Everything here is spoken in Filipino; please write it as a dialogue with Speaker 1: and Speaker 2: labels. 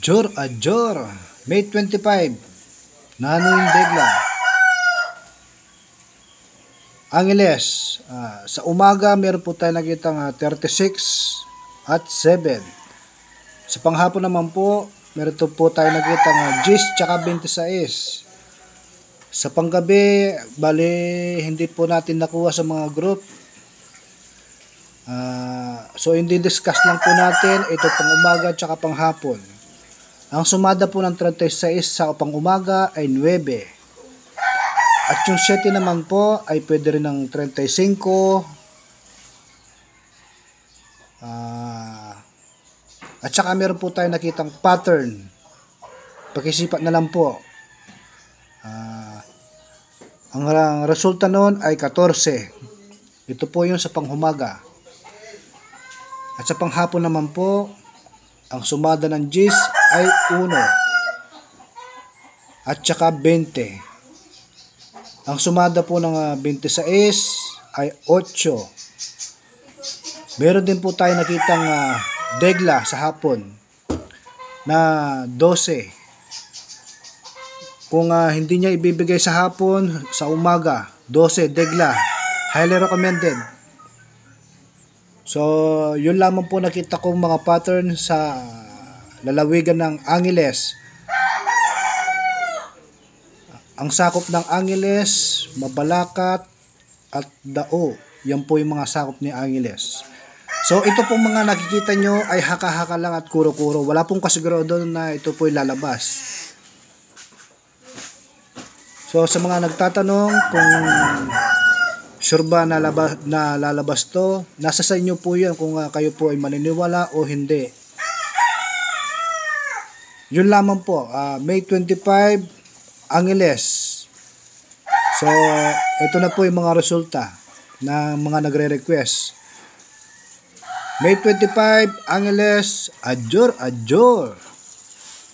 Speaker 1: Ajor, May 25, Nanoy Degla. Angeles, sa umaga meron po tayo nakitang 36 at 7. Sa panghapon naman po, meron po tayo nakitang 10 tsaka 26. Sa panggabi, bali hindi po natin nakuha sa mga group. So hindi discuss lang po natin ito pang umaga tsaka panghapon. Ang sumada po ng 36 sa pang umaga ay 9. At yung 7 naman po ay pwede rin ng 35. At saka meron po tayo nakitang pattern. Pakisipat na lang po. Ang resulta noon ay 14. Ito po yung sa panghumaga. At sa panghapon naman po, ang sumada ng 10 ay 1. At saka 20. Ang sumada po ng 26 ay 8. Meron din po tayo nakitang degla sa hapon na 12. Kung hindi niya ibibigay sa hapon, sa umaga, 12 degla. Highly recommended. So, yun lamang po nakita kong mga pattern sa lalawigan ng Angeles. Ang sakop ng Angeles, Mabalacat at Dao. Yan po yung mga sakop ni Angeles. So, ito pong mga nakikita nyo ay haka-haka lang at kuro-kuro. Wala pong kasigurado na ito po ay lalabas. So, sa mga nagtatanong kung sure ba na lalabas to, nasa sa inyo po yan kung kayo po ay maniniwala o hindi. Yun lamang po, May 25, Angeles. So, ito na po yung mga resulta ng mga nagre-request. May 25, Angeles, Ajor.